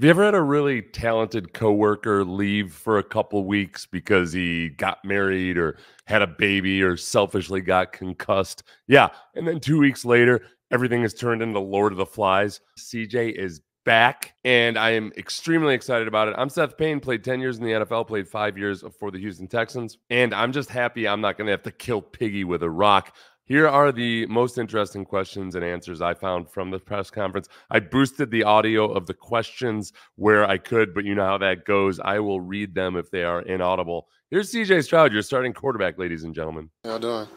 Have you ever had a really talented coworker leave for a couple weeks because he got married or had a baby or selfishly got concussed? Yeah. And then 2 weeks later, everything is turned into Lord of the Flies. CJ is back, and I am extremely excited about it. I'm Seth Payne, played 10 years in the NFL, played 5 years for the Houston Texans, and I'm just happy I'm not going to have to kill Piggy with a rock. Here are the most interesting questions and answers I found from the press conference. I boosted the audio of the questions where I could, but you know how that goes. I will read them if they are inaudible. Here's CJ Stroud, your starting quarterback, ladies and gentlemen. How you doing?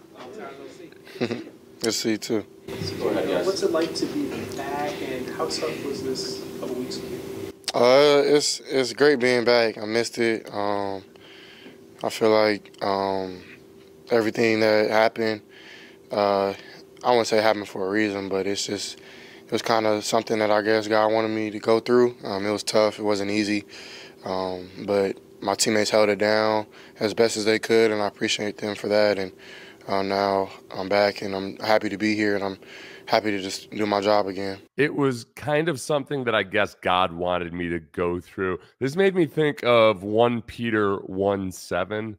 Good to see you too. What's it like to be back, and how tough was this a couple weeks ago? It's great being back. I missed it. I feel like everything that happened, I wouldn't say it happened for a reason, but it was kind of something that I guess God wanted me to go through. It was tough. It wasn't easy, but my teammates held it down as best as they could, and I appreciate them for that. And now I'm back, and I'm happy to be here, and I'm happy to just do my job again. It was kind of something that I guess God wanted me to go through. This made me think of 1 Peter 1:7.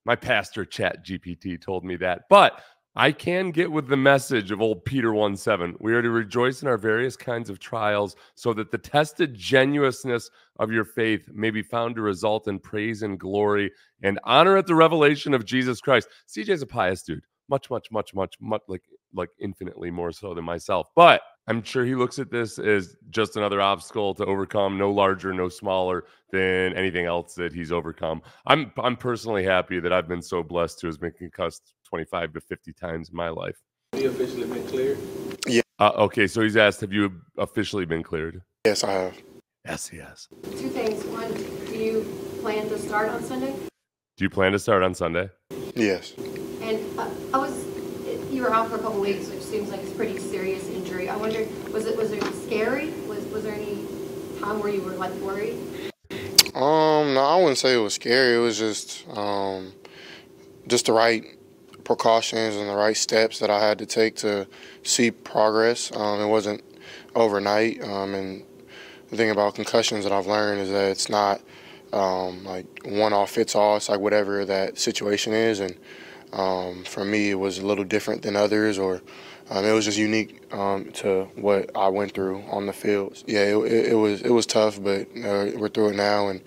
My pastor, Chat GPT, told me that. But I can get with the message of old Peter 1:7. We are to rejoice in our various kinds of trials, so that the tested genuineness of your faith may be found to result in praise and glory and honor at the revelation of Jesus Christ. CJ's a pious dude. Much like infinitely more so than myself. But I'm sure he looks at this as just another obstacle to overcome, no larger, no smaller than anything else that he's overcome. I'm personally happy that I've been so blessed to have been concussed 25 to 50 times in my life. Have you officially been cleared? Yeah. Okay, so he's asked, have you officially been cleared? Yes, I have. Yes, he has. Two things. One, do you plan to start on Sunday? Do you plan to start on Sunday? Yes. And you were out for a couple weeks, which seems like it's a pretty serious injury. I wonder, was it scary? Was there any time where you were like worried? No, I wouldn't say it was scary. It was just the right precautions and the right steps that I had to take to see progress. It wasn't overnight. And the thing about concussions that I've learned is that it's not like one-off fits all. It's like whatever that situation is. And for me, it was a little different than others, or it was just unique to what I went through on the field. Yeah, it was tough, but we're through it now, and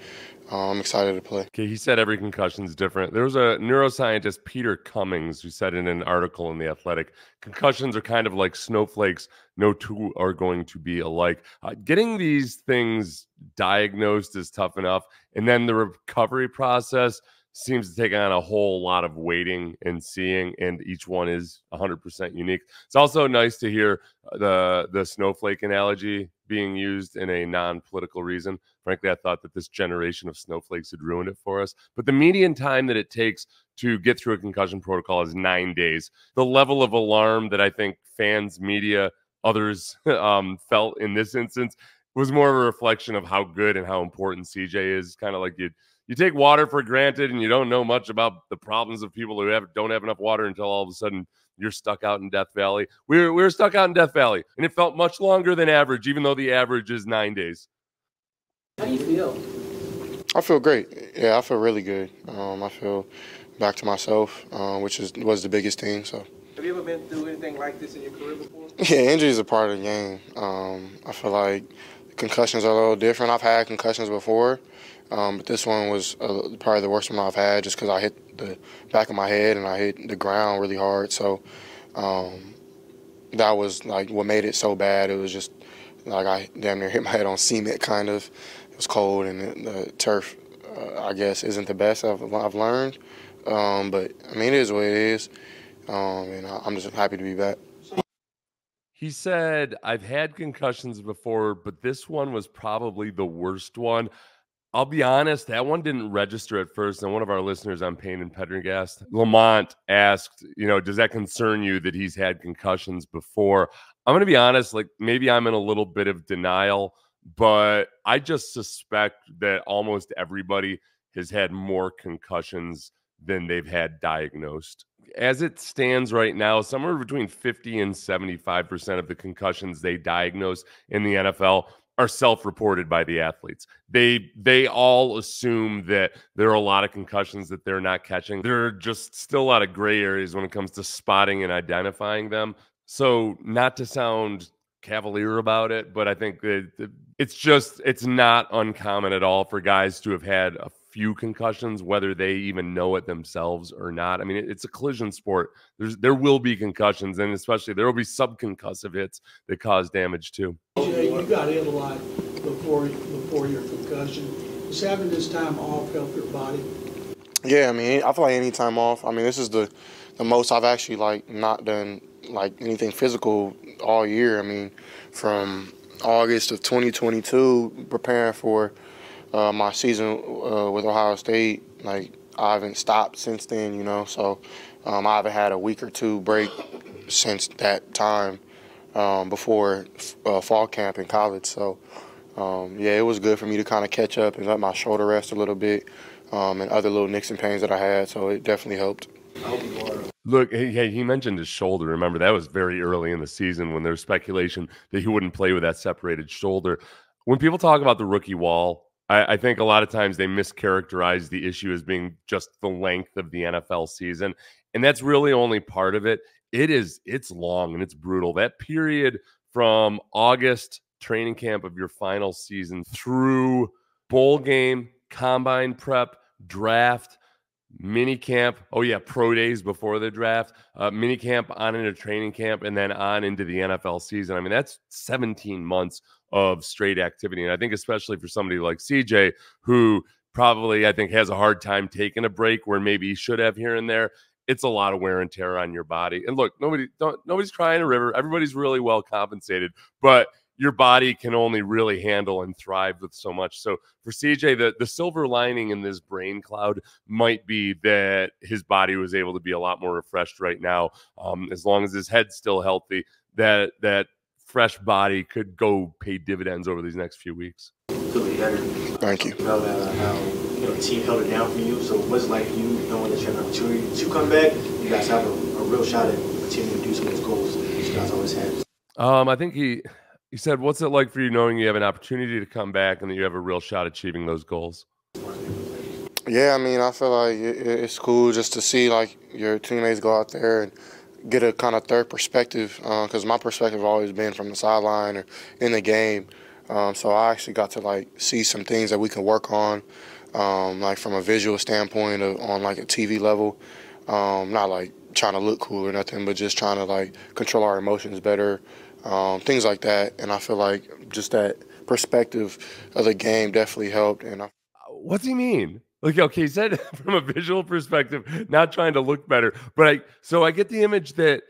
I'm excited to play. Okay, he said every concussion is different. There was a neuroscientist, Peter Cummings, who said in an article in The Athletic, concussions are kind of like snowflakes. No two are going to be alike. Getting these things diagnosed is tough enough, and then the recovery process seems to take on a whole lot of waiting and seeing, and each one is 100% unique. It's also nice to hear the snowflake analogy being used in a non-political reason. Frankly, I thought that this generation of snowflakes had ruined it for us. But the median time that it takes to get through a concussion protocol is 9 days. The level of alarm that I think fans, media, others felt in this instance was more of a reflection of how good and how important CJ is. Kind of like you take water for granted, and you don't know much about the problems of people who don't have enough water until all of a sudden you're stuck out in Death Valley. We were stuck out in Death Valley, and it felt much longer than average, even though the average is 9 days. How do you feel? I feel great. Yeah, I feel really good. I feel back to myself, which was the biggest thing. So. Have you ever been through anything like this in your career before? Yeah, injury is a part of the game. I feel like concussions are a little different. I've had concussions before, but this one was probably the worst one I've had, just because I hit the back of my head and I hit the ground really hard. So that was like what made it so bad. It was just like I damn near hit my head on cement, kind of. It was cold, and the turf, I guess, isn't the best I've learned. But I mean, it is what it is, and I'm just happy to be back. He said, I've had concussions before, but this one was probably the worst one. I'll be honest, that one didn't register at first. And one of our listeners on Payne and Pendergast, Lamont, asked, does that concern you that he's had concussions before? I'm going to be honest, like maybe I'm in a little bit of denial, but I just suspect that almost everybody has had more concussions than they've had diagnosed. As it stands right now, somewhere between 50 and 75% of the concussions they diagnose in the NFL are self-reported by the athletes. They all assume that there are a lot of concussions that they're not catching. There are just still a lot of gray areas when it comes to spotting and identifying them. So not to sound cavalier about it, but I think that it's not uncommon at all for guys to have had a few concussions, whether they even know it themselves or not. I mean, it's a collision sport. There will be concussions, and especially there will be subconcussive hits that cause damage too. CJ, you got in a lot before your concussion. Is having this time off help your body? Yeah, I mean, I feel like any time off. I mean, this is the most I've actually like not done like anything physical all year. I mean, from August of 2022, preparing for my season with Ohio State, like I haven't stopped since then, you know. So I haven't had a week or two break since that time before fall camp in college. So yeah, it was good for me to kind of catch up and let my shoulder rest a little bit and other little nicks and pains that I had. So it definitely helped. Look, he mentioned his shoulder. Remember, that was very early in the season when there was speculation that he wouldn't play with that separated shoulder. When people talk about the rookie wall, I think a lot of times they mischaracterize the issue as being just the length of the NFL season. And that's really only part of it. It's long and it's brutal. That period from August training camp of your final season through bowl game, combine prep, draft, mini camp, pro days before the draft, mini camp on into training camp, and then on into the NFL season. I mean, that's 17 months of straight activity. And I think especially for somebody like CJ, who probably, I think, has a hard time taking a break where maybe he should have here and there, it's a lot of wear and tear on your body. And look, nobody's crying a river. Everybody's really well compensated, but your body can only really handle and thrive with so much. So for CJ, the silver lining in this brain cloud might be that his body was able to be a lot more refreshed right now. As long as his head's still healthy, that fresh body could go pay dividends over these next few weeks. Thank you. About how the team held it down for you. So what's it like you knowing that you have an opportunity to come back? You guys have a real shot at continuing to do some of those goals that you guys always had. I think he said, "What's it like for you knowing you have an opportunity to come back and that you have a real shot at achieving those goals?" Yeah, I mean, I feel like it's cool just to see like your teammates go out there and get a kind of third perspective, because my perspective has always been from the sideline or in the game. So I actually got to like see some things that we can work on, like from a visual standpoint on like a TV level. Not like trying to look cool or nothing, but just trying to like control our emotions better, things like that. And I feel like just that perspective of the game definitely helped. And what's he mean? Like, okay, he said from a visual perspective, not trying to look better, but I get the image that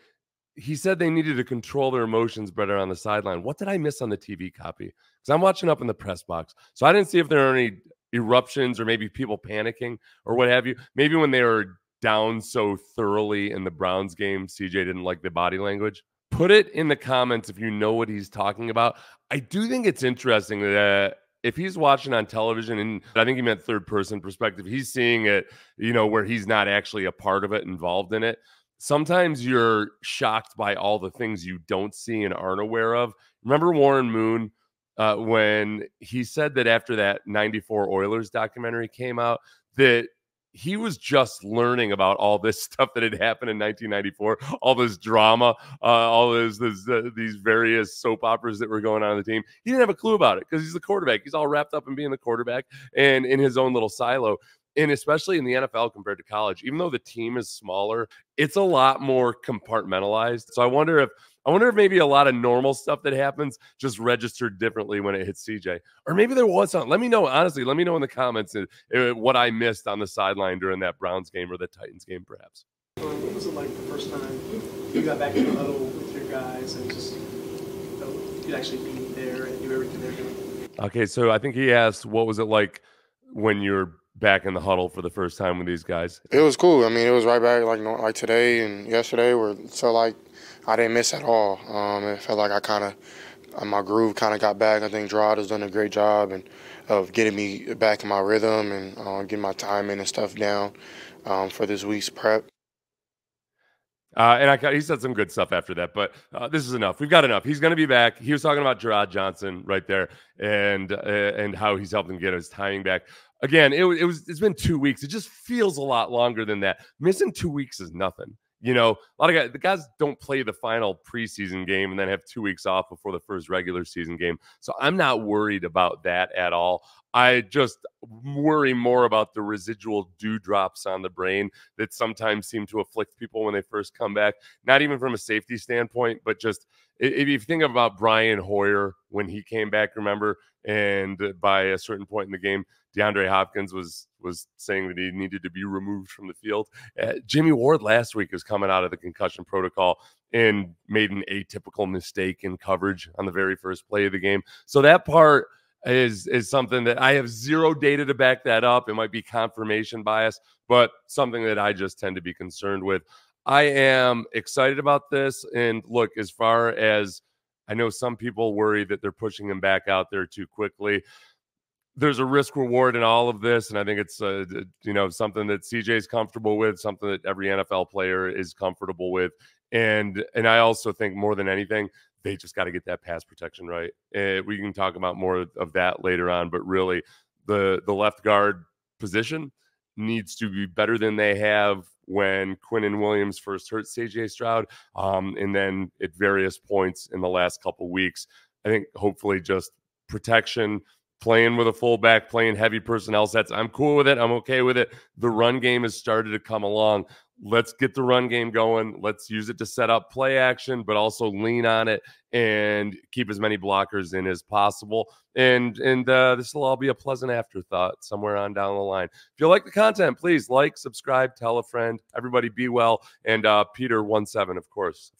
he said they needed to control their emotions better on the sideline. What did I miss on the TV copy? Because I'm watching up in the press box, so I didn't see if there are any eruptions or maybe people panicking or what have you. Maybe when they were down so thoroughly in the Browns game, CJ didn't like the body language. Put it in the comments if you know what he's talking about. I do think it's interesting that if he's watching on television, and I think he meant third person perspective, he's seeing it, where he's not actually a part of it, involved in it. Sometimes you're shocked by all the things you don't see and aren't aware of. Remember Warren Moon when he said that after that 94 Oilers documentary came out, that he was just learning about all this stuff that had happened in 1994, all this drama, all these various soap operas that were going on in the team. He didn't have a clue about it because he's the quarterback. He's all wrapped up in being the quarterback and in his own little silo. And especially in the NFL compared to college, even though the team is smaller, it's a lot more compartmentalized. So I wonder if maybe a lot of normal stuff that happens just registered differently when it hits CJ. Or maybe there was something. Let me know, honestly. Let me know in the comments what I missed on the sideline during that Browns game or the Titans game, perhaps. What was it like the first time you got back in the huddle with your guys and just you'd actually be there and do everything they're doing? Okay, so I think he asked, what was it like when you're back in the huddle for the first time with these guys? It was cool. I mean, it was right back like today and yesterday, where it felt like I didn't miss at all. It felt like I kind of my groove kind of got back. I think Gerard has done a great job of getting me back in my rhythm and getting my timing and stuff down for this week's prep. He said some good stuff after that, but this is enough. We've got enough. He's going to be back. He was talking about Gerard Johnson right there, and how he's helped him get his timing back. Again, it's been 2 weeks. It just feels a lot longer than that. Missing 2 weeks is nothing. You know, a lot of guys don't play the final preseason game and then have 2 weeks off before the first regular season game. So I'm not worried about that at all. I just worry more about the residual dewdrops on the brain that sometimes seem to afflict people when they first come back, not even from a safety standpoint, but just if you think about Brian Hoyer when he came back, remember, and by a certain point in the game, DeAndre Hopkins was saying that he needed to be removed from the field. Jimmy Ward last week was coming out of the concussion protocol and made an atypical mistake in coverage on the very first play of the game. So that part is something that I have zero data to back that up. It might be confirmation bias, but something that I just tend to be concerned with. I am excited about this. And look, as far as I know, some people worry that they're pushing him back out there too quickly. There's a risk reward in all of this, and I think it's something that CJ is comfortable with, something that every NFL player is comfortable with, and I also think more than anything, they just got to get that pass protection right. We can talk about more of that later on, but really, the left guard position needs to be better than they have when Quinnen Williams first hurt CJ Stroud, and then at various points in the last couple weeks. I think hopefully just protection. Playing with a fullback, playing heavy personnel sets. I'm cool with it. I'm okay with it. The run game has started to come along. Let's get the run game going. Let's use it to set up play action, but also lean on it and keep as many blockers in as possible. And this will all be a pleasant afterthought somewhere on down the line. If you like the content, please like, subscribe, tell a friend. Everybody be well. And Peter 17, of course.